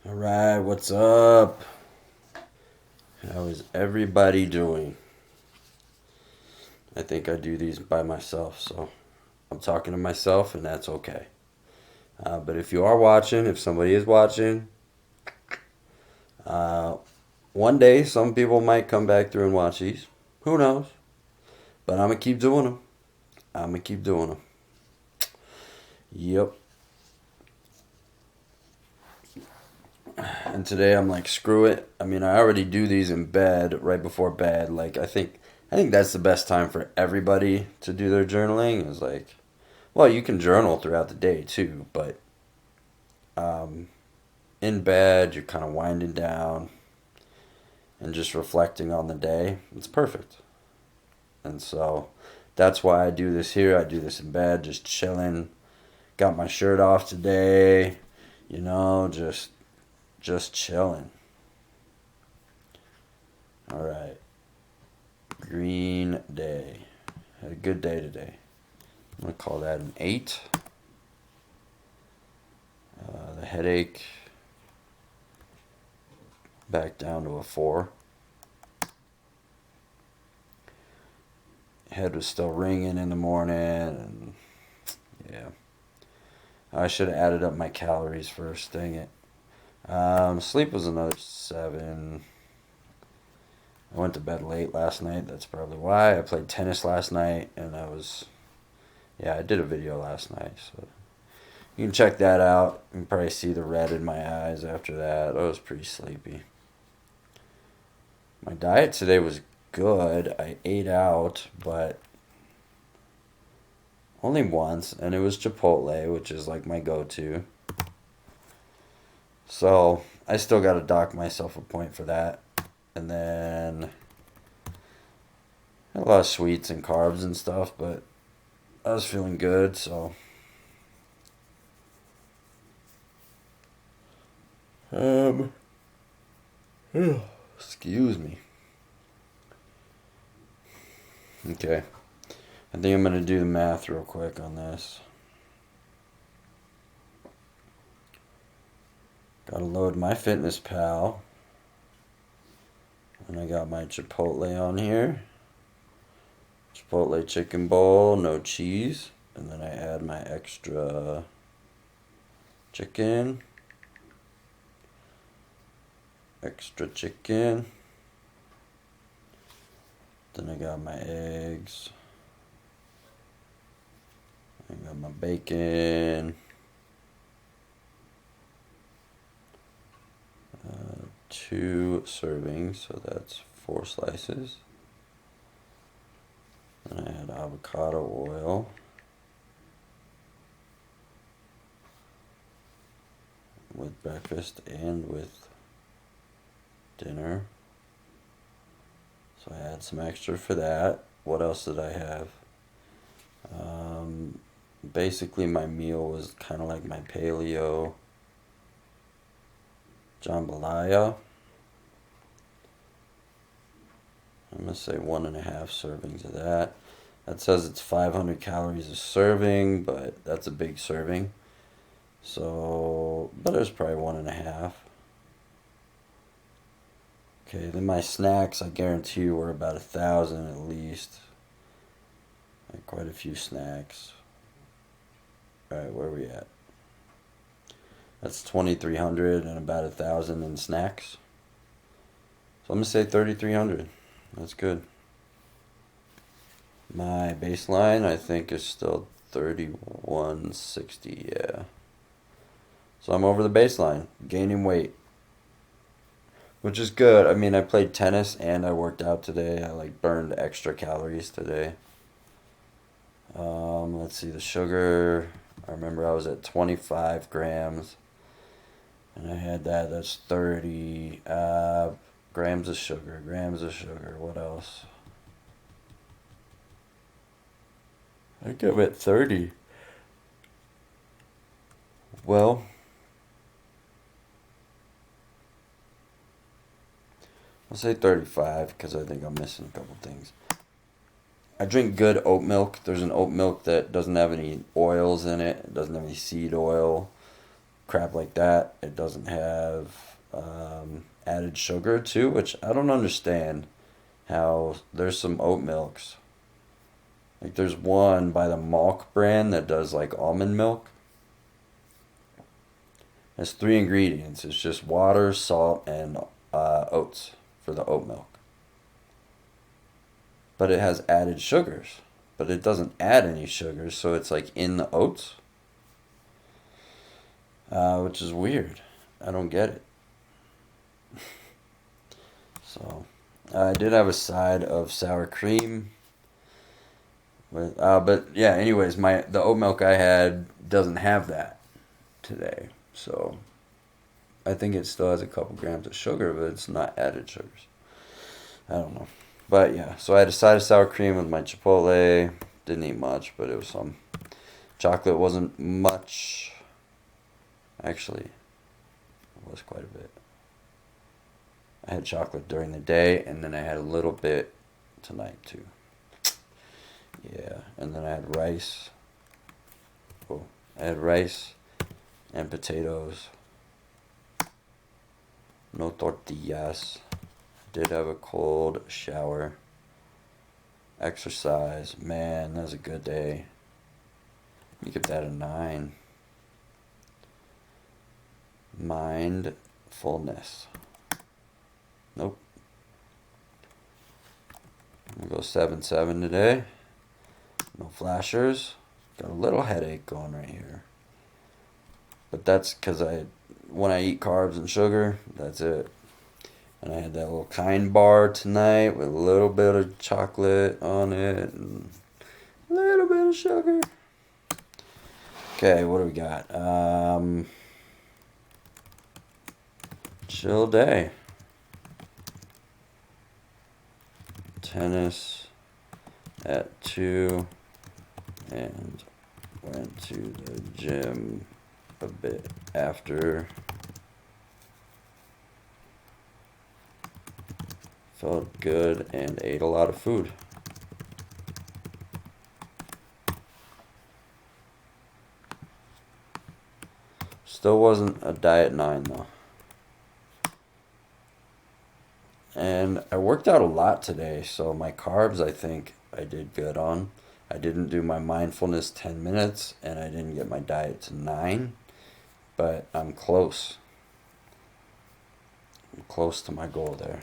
All right, what's up? How is everybody doing? I think I do these by myself, so I'm talking to myself, and that's okay. But if you are watching, if somebody is watching, uh, one day some people might come back through and watch these. Who knows? But I'm gonna keep doing them. I'm gonna keep doing them. Yep. And today I'm like, screw it. I mean, I already do these in bed, right before bed. Like, I think that's the best time for everybody to do their journaling. Is like, well, you can journal throughout the day too, but um, in bed you're kind of winding down and just reflecting on the day. It's perfect. And so that's why I do this here. I do this in bed, just chilling. Got my shirt off today, just chilling. All right. Green Day. Had a good day today. I'm gonna call that an 8. The headache back down to a 4. Head was still ringing in the morning, and yeah, I should have added up my calories first. Dang it. Sleep was another 7. I went to bed late last night. That's probably why. I played tennis last night, and I did a video last night, so you can check that out. You can probably see the red in my eyes after that. I was pretty sleepy. My diet today was good. I ate out, but only once, and it was Chipotle, which is like my go to. So I still got to dock myself a point for that. And then a lot of sweets and carbs and stuff, but I was feeling good, so um excuse me. Okay. I think I'm gonna do the math real quick on this. Gotta load my Fitness Pal. And I got my Chipotle on here. Chipotle chicken bowl, no cheese. And then I add my extra chicken. Extra chicken. Then I got my eggs. I got my bacon. 2 servings, so that's 4 slices. Then I add avocado oil. With breakfast and with dinner. So I add some extra for that. What else did I have? Basically, my meal was kind of like my paleo jambalaya. I'm going to say 1.5 servings of that. That says it's 500 calories a serving, but that's a big serving. So, but it was probably 1.5. Okay, then my snacks, I guarantee you, were about 1,000 at least. Like quite a few snacks. Alright, where are we at? That's 2,300 and about 1,000 in snacks. So I'm gonna say 3,300. That's good. My baseline, I think, is still 3,160. Yeah. So I'm over the baseline, gaining weight, which is good. I mean, I played tennis and I worked out today. I like burned extra calories today. Let's see the sugar. I remember I was at 25 grams, and I had that. That's 30 grams of sugar. Grams of sugar. What else? I think I'm at 30. Well, I'll say 35 because I think I'm missing a couple things. I drink good oat milk. There's an oat milk that doesn't have any oils in it. It doesn't have any seed oil. crap like that. It doesn't have added sugar too, which I don't understand how there's some oat milks. Like there's one by the Malk brand that does like almond milk. It's three ingredients. It's just water, salt, and oats for the oat milk. But it has added sugars. But it doesn't add any sugars, so it's like in the oats, which is weird. I don't get it. So I did have a side of sour cream. But yeah, anyways, the oat milk I had doesn't have that today. So I think it still has a couple grams of sugar, but it's not added sugars. I don't know. But yeah, so I had a side of sour cream with my Chipotle. Didn't eat much, but it was some. Chocolate wasn't much. Actually, it was quite a bit. I had chocolate during the day, and then I had a little bit tonight too. Yeah, and then I had rice. Oh, I had rice and potatoes. No tortillas. Did have a cold shower. Exercise. Man, that was a good day. You give that a 9. Mindfulness. Nope. I'm going to go 7-7 today. No flashers. Got a little headache going right here. But that's because when I eat carbs and sugar, that's it. And I had that little Kind bar tonight with a little bit of chocolate on it and a little bit of sugar. Okay, what do we got? Chill day. Tennis at 2 and went to the gym a bit after. Felt good and ate a lot of food. Still wasn't a diet 9 though. And I worked out a lot today, so my carbs I think I did good on. I didn't do my mindfulness 10 minutes and I didn't get my diet to 9, but I'm close. I'm close to my goal there.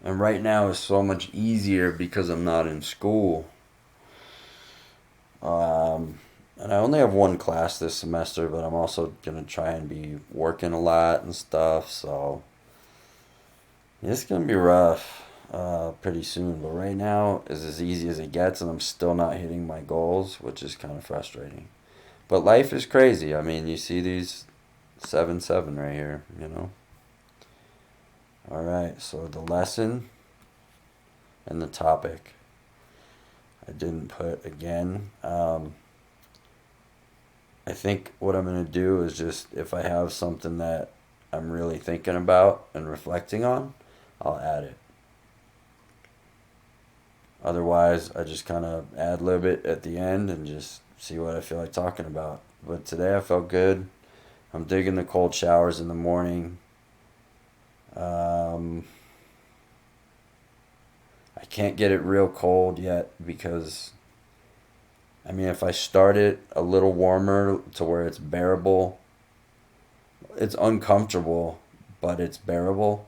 And right now is so much easier because I'm not in school. And I only have one class this semester, but I'm also going to try and be working a lot and stuff, so it's going to be rough pretty soon. But right now is as easy as it gets, and I'm still not hitting my goals, which is kind of frustrating. But life is crazy. I mean, you see these 7-7 right here, you know? All right, so the lesson and the topic. I didn't put again. I think what I'm going to do is just, if I have something that I'm really thinking about and reflecting on, I'll add it. Otherwise, I just kind of ad-lib it at the end and just see what I feel like talking about. But today I felt good. I'm digging the cold showers in the morning. I can't get it real cold yet because, I mean, if I start it a little warmer to where it's bearable, it's uncomfortable, but it's bearable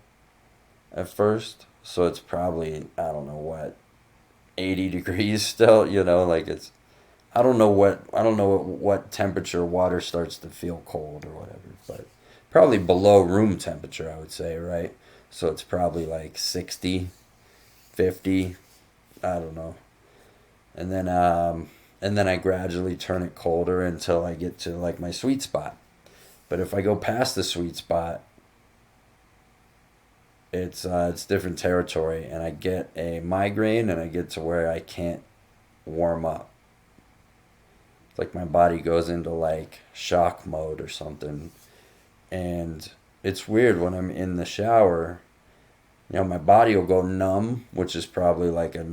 at first. So it's probably, I don't know what, 80 degrees still, you know, like it's, I don't know what temperature water starts to feel cold or whatever, but probably below room temperature, I would say, right? So it's probably like 60, 50, I don't know. And then I gradually turn it colder until I get to like my sweet spot. But if I go past the sweet spot, it's different territory, and I get a migraine, and I get to where I can't warm up. It's like my body goes into like shock mode or something, and it's weird when I'm in the shower. You know, my body will go numb, which is probably like a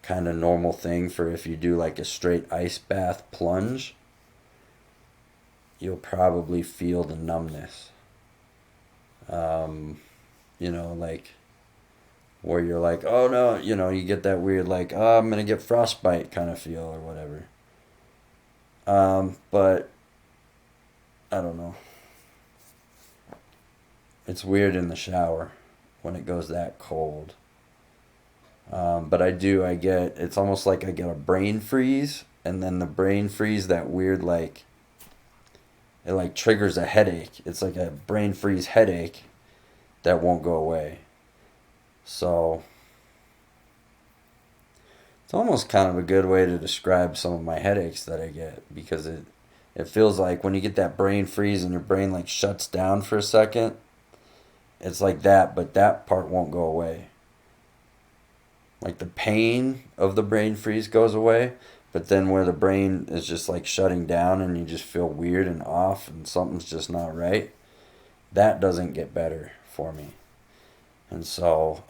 kind of normal thing for if you do like a straight ice bath plunge. you'll probably feel the numbness. Um, like where you're like, oh no, you get that weird like, oh, I'm gonna get frostbite kind of feel or whatever. But I don't know. It's weird in the shower when it goes that cold. But it's almost like I get a brain freeze, and then the brain freeze, that weird like, it like triggers a headache. It's like a brain freeze headache that won't go away. So it's almost kind of a good way to describe some of my headaches that I get, because it feels like when you get that brain freeze and your brain like shuts down for a second, it's like that, but that part won't go away. Like the pain of the brain freeze goes away, but then where the brain is just like shutting down and you just feel weird and off and something's just not right, that doesn't get better for me. And so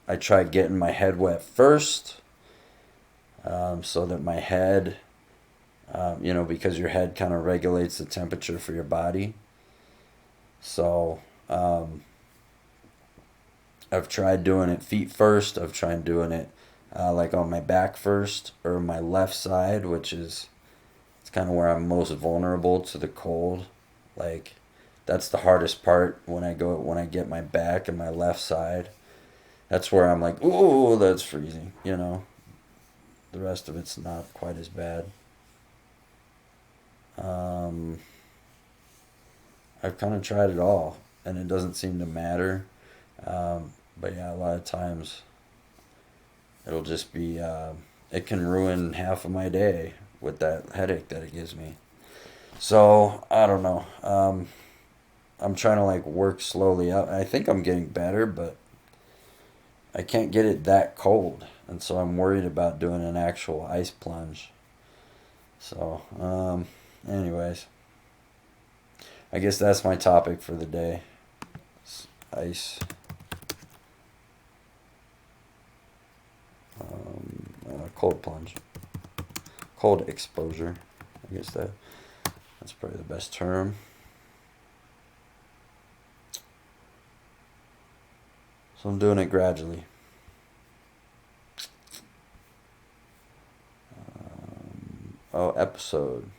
I tried getting my head wet first, so that my head, because your head kind of regulates the temperature for your body. So I've tried doing it feet first. I've tried doing it like on my back first, or my left side, which is, it's kind of where I'm most vulnerable to the cold. Like that's the hardest part when I get my back and my left side. That's where I'm like, ooh, that's freezing. The rest of it's not quite as bad. Um, I've kind of tried it all, and it doesn't seem to matter. But yeah, a lot of times it'll just be, it can ruin half of my day with that headache that it gives me. So I don't know. I'm trying to like work slowly out. I think I'm getting better, but I can't get it that cold, and so I'm worried about doing an actual ice plunge. So, anyways, I guess that's my topic for the day. Ice. Cold plunge. Cold exposure. I guess that's probably the best term. So I'm doing it gradually. Episode.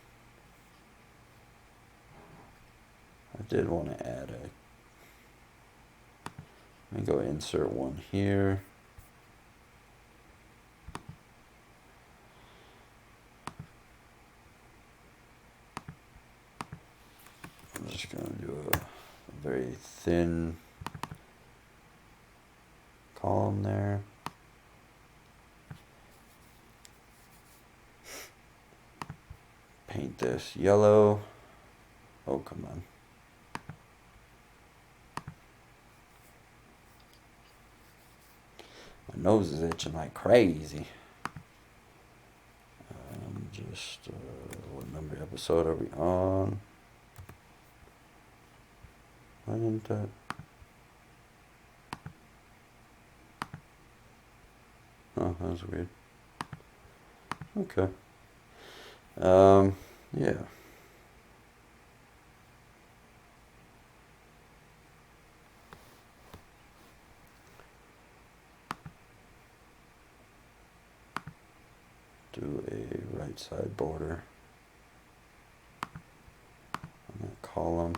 I did want to add a. Let me go insert one here. I'm just going to do a very thin column there. Paint this yellow. Oh, come on. My nose is itching like crazy. What number episode are we on? Why didn't that? Oh, that was weird. Okay. Yeah. Do a right side border on that column.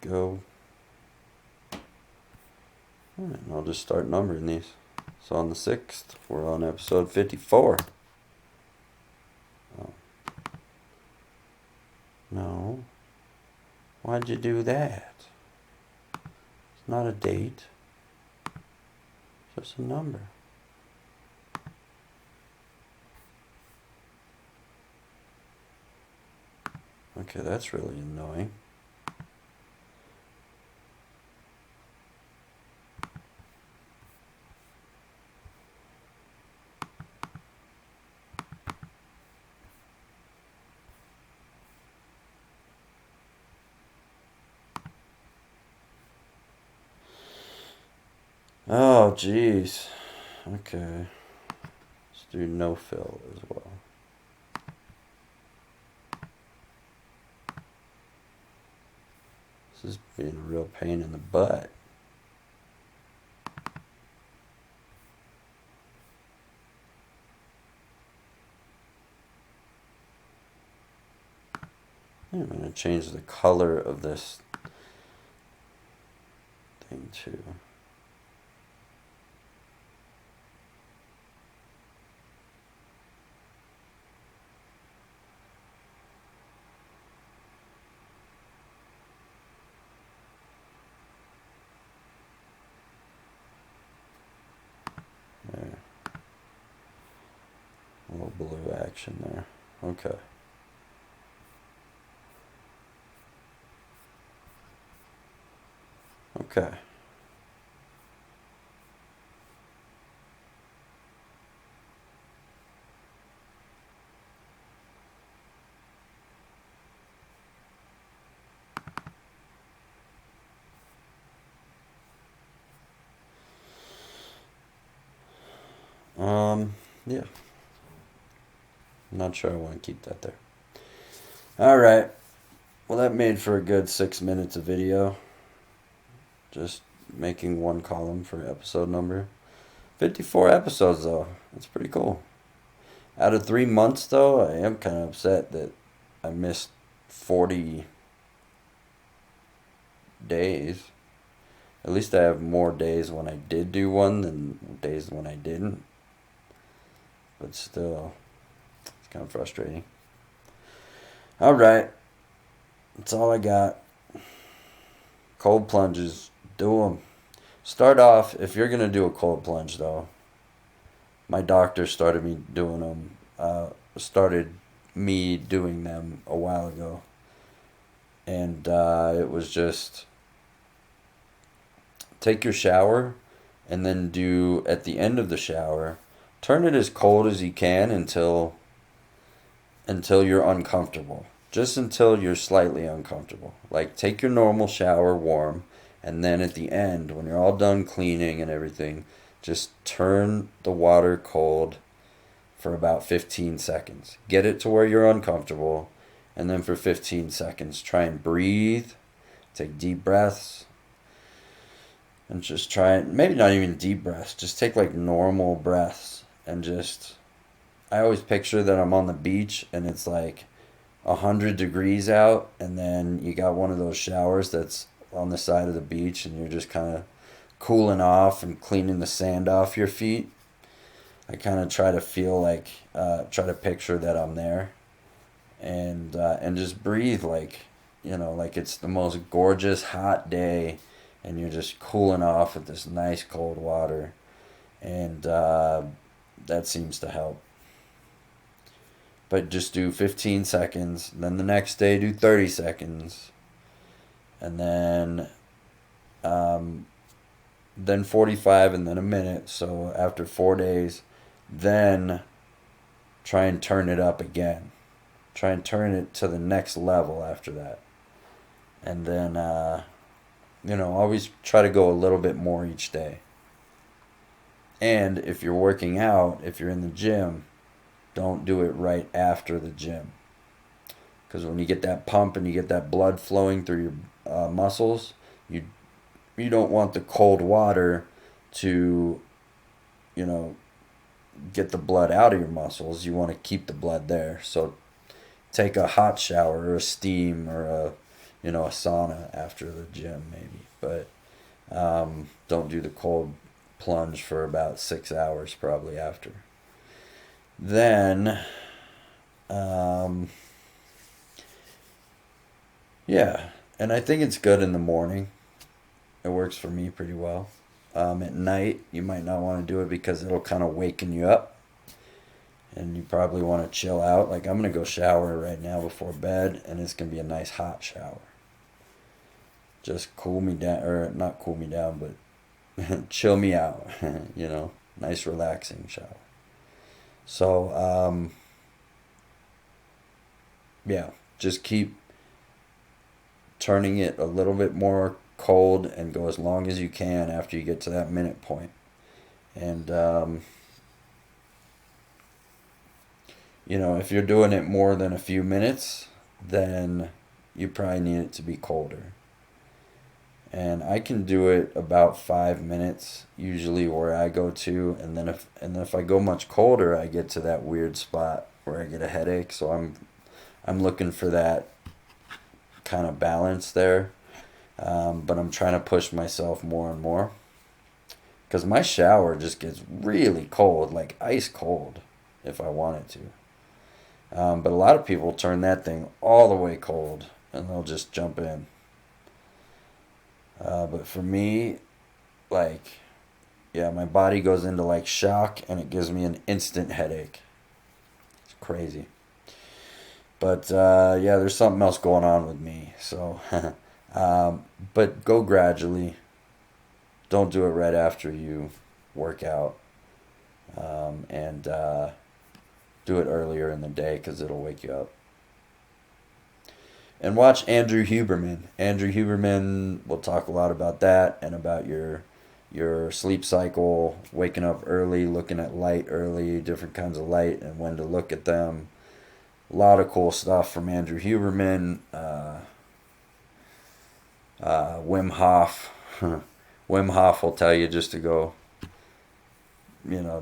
Go. Alright, and I'll just start numbering these. So on the 6th, we're on episode 54. Oh. No. Why'd you do that? It's not a date. It's just a number. Okay, that's really annoying. Oh, jeez. Okay. Let's do no fill as well. This is being a real pain in the butt. I'm going to change the color of this thing too. There. A little blue action there. Okay. Okay. Yeah. I'm not sure I want to keep that there. Alright. Well, that made for a good 6 minutes of video. Just making one column for episode number. 54 episodes, though. That's pretty cool. Out of 3 months, though, I am kind of upset that I missed 40 days. At least I have more days when I did do one than days when I didn't. But still, it's kind of frustrating. Alright. That's all I got. Cold plunges. Do them. Start off, if you're going to do a cold plunge, though, my doctor started me doing them. Started me doing them a while ago. And it was just take your shower and then do, at the end of the shower, turn it as cold as you can until you're uncomfortable. Just until you're slightly uncomfortable. Like, take your normal shower warm, and then at the end, when you're all done cleaning and everything, just turn the water cold for about 15 seconds. Get it to where you're uncomfortable, and then for 15 seconds, try and breathe. Take deep breaths. And just try it. Maybe not even deep breaths. Just take like normal breaths. And just, I always picture that I'm on the beach and it's like 100 degrees out, and then you got one of those showers that's on the side of the beach, and you're just kind of cooling off and cleaning the sand off your feet. I kind of try to feel like, try to picture that I'm there, and just breathe like, like it's the most gorgeous hot day, and you're just cooling off with this nice cold water, and that seems to help. But just do 15 seconds. Then the next day, do 30 seconds. And then 45, and then a minute. So after 4 days, then try and turn it up again. Try and turn it to the next level after that. And then, always try to go a little bit more each day. And if you're working out, if you're in the gym, don't do it right after the gym. Because when you get that pump and you get that blood flowing through your muscles, you don't want the cold water to, get the blood out of your muscles. You want to keep the blood there. So take a hot shower or a steam or a sauna after the gym maybe. But don't do the cold plunge for about 6 hours probably after. Then, yeah, and I think it's good in the morning. It works for me pretty well. At night, you might not want to do it because it'll kind of waken you up, and you probably want to chill out. Like, I'm going to go shower right now before bed, and it's going to be a nice hot shower. Just cool me down, or not cool me down, but chill me out, nice relaxing shower. So, yeah, just keep turning it a little bit more cold and go as long as you can after you get to that minute point. And, if you're doing it more than a few minutes, then you probably need it to be colder. and I can do it about 5 minutes usually where I go to, and then if I go much colder, I get to that weird spot where I get a headache. So I'm looking for that kind of balance there, but I'm trying to push myself more and more because my shower just gets really cold, like ice cold, if I want it to. But a lot of people turn that thing all the way cold and they'll just jump in. But for me, like, yeah, my body goes into like shock and it gives me an instant headache. It's crazy. But yeah, there's something else going on with me. So, but go gradually. Don't do it right after you work out. And do it earlier in the day because it'll wake you up. And watch Andrew Huberman. Andrew Huberman will talk a lot about that and about your sleep cycle, waking up early, looking at light early, different kinds of light, and when to look at them. A lot of cool stuff from Andrew Huberman. Wim Hof. Wim Hof will tell you just to go,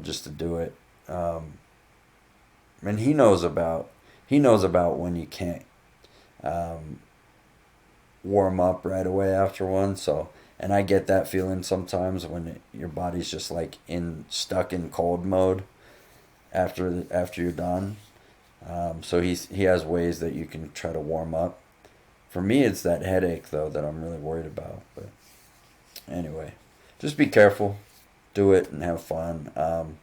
just to do it. And he knows about when you can't um, warm up right away after one. So, and I get that feeling sometimes when your body's just like in stuck in cold mode after you're done. So he has ways that you can try to warm up. For me, it's that headache though that I'm really worried about. But anyway, just be careful, do it, and have fun. Um,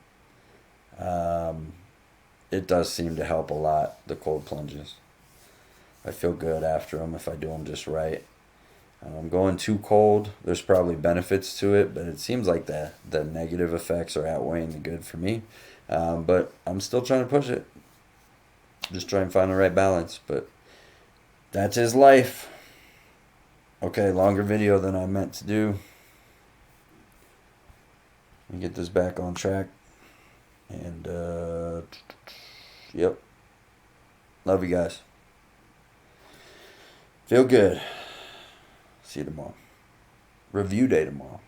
it does seem to help a lot. The cold plunges. I feel good after them if I do them just right. Going too cold, there's probably benefits to it, but it seems like the negative effects are outweighing the good for me. But I'm still trying to push it. Just try and find the right balance. But that's his life. Okay, longer video than I meant to do. Let me get this back on track. And, yep. Love you guys. Feel good. See you tomorrow. Review day tomorrow.